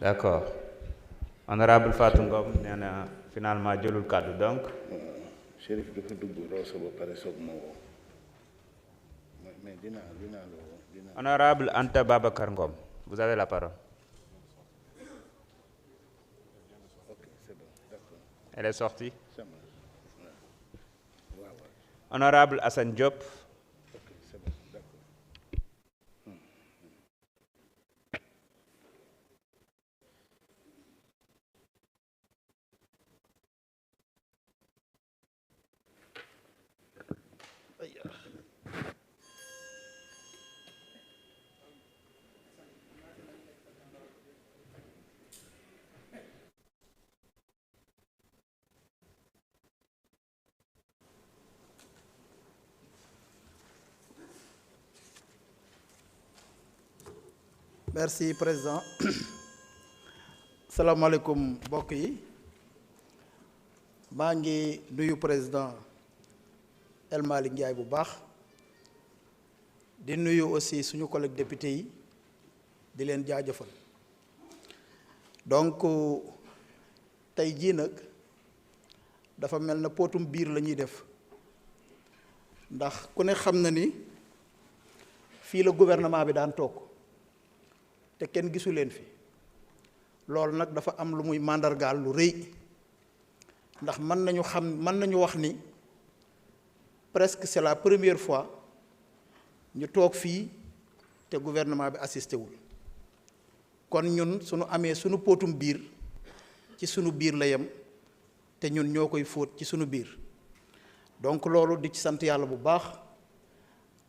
D'accord. Honorable Fatou Ngom nee na finalement jëlul kàddu donc. Chérif dafa dugg Rosso ba pare soog ma woo mais dinaa la woo. Honorable Anta Babacar Ngom, vous avez la parole. Ok, c'est bon, d'accord. Elle est sortie. Ça marche. Ouais. Honorable Assane Diop. Ok, c'est bon, d'accord. Merci président. salaamaaleykum mbokk yi maa ngi nuyu président El Malick Ndiaye bu baax di nuyu aussi suñu collègue député yi di leen jaajëfal donc tey jii nag dafa mel na potum biir la ñuy def ndax ku ne xam na ni fii la gouvernement bi daan toog te kenn gisu leen fi loolu nag dafa am lu muy màndargaal lu rëy ndax mën nañu wax ni presque c'est la première fois ñu toog fii te gouvernement bi assisté wul kon ñun suñu amee suñu potum biir ci sunu biir la yem te ñun ñoo koy fóot ci sunu biir donc loolu di ci sant yàlla bu baax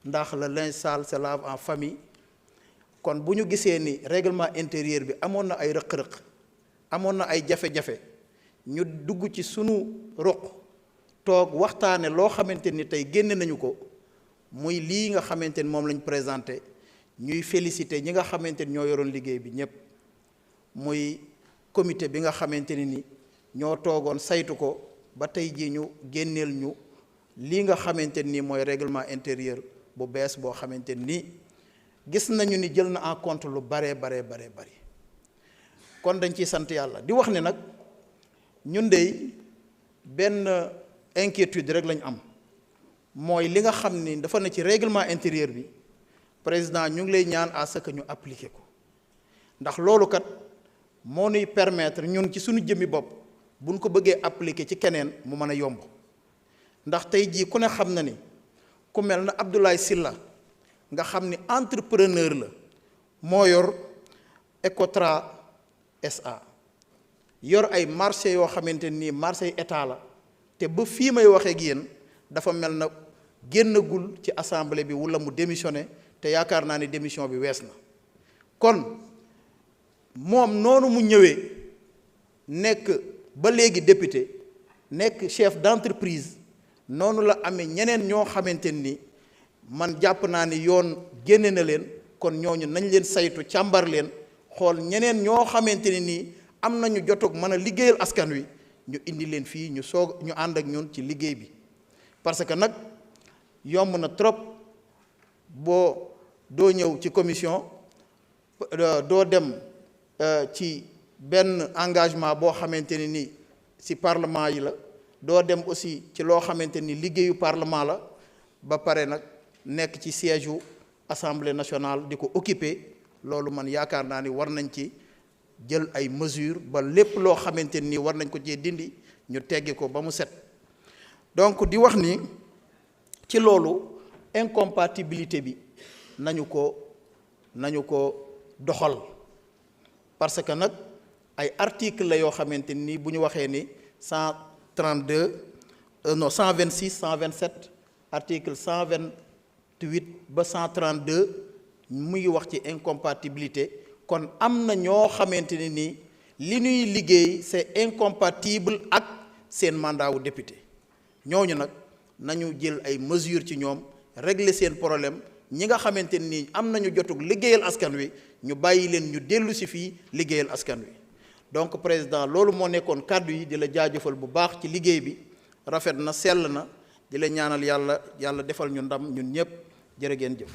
ndax le linge sale se lave en famille. kon bu ñu gisee ni règlement intérieur bi amoon na ay rëq-rëq amoon na ay jafe-jafe ñu dugg ci sunu roq toog waxtaane loo xamante ni tey génne nañu ko muy lii nga xamante ni moom lañ présenté ñuy féliciter ñi nga xamante ni ñoo yoroon liggéey bi ñëpp muy comité bi nga xamante ni ñoo toogoon saytu ko ba tey jii ñu génneel ñu lii nga xamante ni mooy règlement intérieur bu bees boo xamante ni gis nañu ni jël na en compte lu bare kon dañ ciy sant yàlla di wax ne nag ñun de benn inquiétude rek lañ am mooy li nga xam ni dafa ne ci règlement intérieur bi président ñu ngi lay ñaan à ce que ñu appliquer ko ndax loolu kat moo nuy permettre ñun ci suñu jëmmi bopp buñ ko bëggee appliquer ci keneen mu mën a yomb ndax tey jii ku ne xam na ni ku mel na Abdoulaye Sylla nga xam ni entrepreneur la moo yor Ecotra SA yor ay marché yoo xamante nii marché état la te ba fii may waxee ak yéen dafa mel na génnagul ci assemblée bi wala mu démissionné te yaakaar naa ni démission bi wees na kon moom noonu mu ñëwee nekk ba léegi député nekk chef d'entreprise noonu la amee ñeneen ñoo xamante ni man jàpp naa ni yoon génne na leen kon ñooñu nañ leen saytu càmbar leen xool ñeneen ñoo xamante ni nii am nañu jotug mën a liggéeyal askan wi ñu indi leen fii ñu ànd ak ñun ci liggéey bi parce que nag yomb na trop boo doo ñëw ci commission doo dem ci benn engagement boo xamante ni nii ci parlement yi la doo dem aussi ci loo xamante ni liggéeyu parlement la ba pare nag nekk ci siège u assemblée nationale di ko occuper loolu man yaakaar naa ni war nañ ci jël ay mesures ba lépp loo xamante ni war nañ ko cee dindi ñu teggi ko ba mu set donc di wax ni ci loolu incompatibilité bi nañu ko doxal parce que nag ay article la yoo xamante ni bu ñu waxee ni 126 127 article 128 ba 132 mu ngi wax ci incompatibilité kon am na ñoo xamante ne ni li ñuy liggéey c'est incompatible ak seen mandat wu député ñooñu nag nañu jël ay mesures ci ñoom régler seen problème ñi nga xamante ni am nañu jotug liggéeyal askan wi ñu bàyyi leen ñu dellu si fii liggéeyal askan wi donc président loolu moo nekkoon kàddu yi di la jaajëfal bu baax ci liggéey bi rafet na sell na di la ñaanal yàlla defal ñu ndam ñun ñëpp jërë ngeen jëf.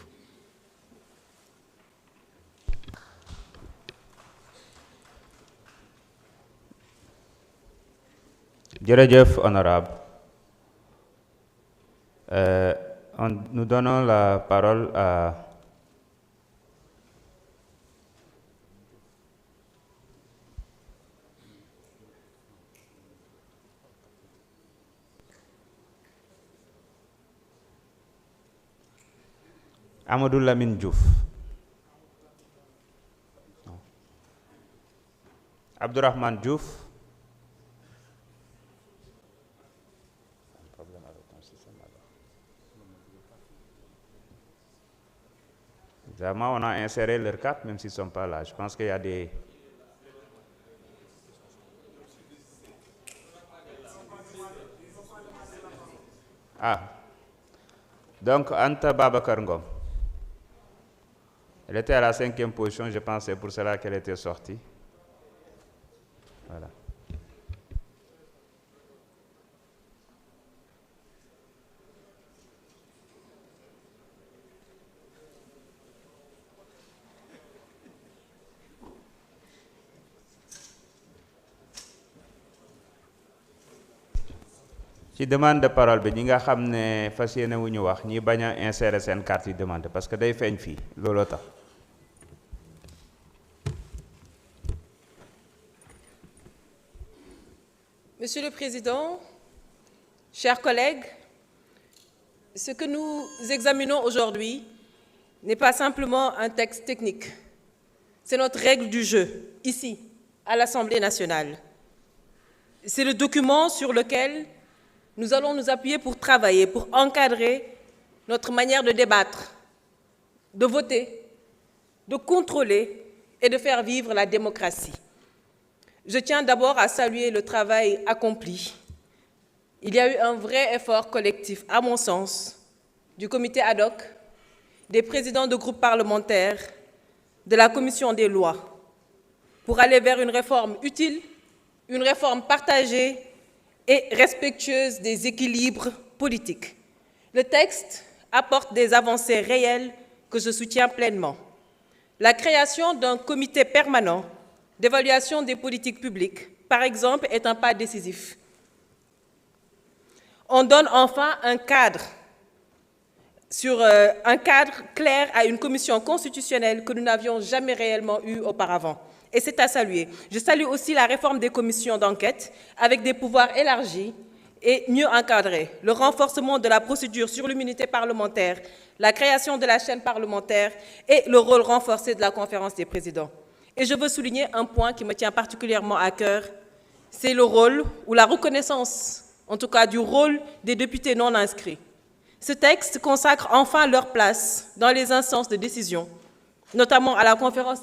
Jërëjëf, honorable. Nous donnons la parole à Amadou Lamine Diouf. Abdourahmane Diouf. Évidemment, on a inséré leurs cartes, même s'ils ne sont pas là. Je pense qu'il y a des... Ah. Donc, Anta Babakar Ngom. Elle était à la 5e position, je pense, c'est pour cela qu'elle était sortie. Voilà. ci demande de parole bi ñi nga xam ne fas yéene wu ñu wax ñi bañ a insérer seen carte yi demande parce que day feeñ fii looloo tax. Monsieur le Président, chers collègues, ce que nous examinons aujourd'hui n'est pas simplement un texte technique. C'est notre règle du jeu, ici, à l'Assemblée nationale. C'est le document sur lequel nous allons nous appuyer pour travailler, pour encadrer notre manière de débattre, de voter, de contrôler et de faire vivre la démocratie. Je tiens d'abord à saluer le travail accompli. Il y a eu un vrai effort collectif, à mon sens, du comité ad hoc, des présidents de groupes parlementaires, de la commission des lois, pour aller vers une réforme utile, une réforme partagée et respectueuse des équilibres politiques. Le texte apporte des avancées réelles que je soutiens pleinement. La création d'un comité permanent d'évaluation des politiques publiques, par exemple, est un pas décisif. On donne enfin un cadre clair à une commission constitutionnelle que nous n'avions jamais réellement eue auparavant. Et c'est à saluer. Je salue aussi la réforme des commissions d'enquête avec des pouvoirs élargis et mieux encadrés, le renforcement de la procédure sur l'immunité parlementaire, la création de la chaîne parlementaire et le rôle renforcé de la conférence des présidents. Et je veux souligner un point qui me tient particulièrement à cœur, c'est le rôle ou la reconnaissance, en tout cas du rôle des députés non inscrits. Ce texte consacre enfin leur place dans les instances de décision, notamment à la conférence des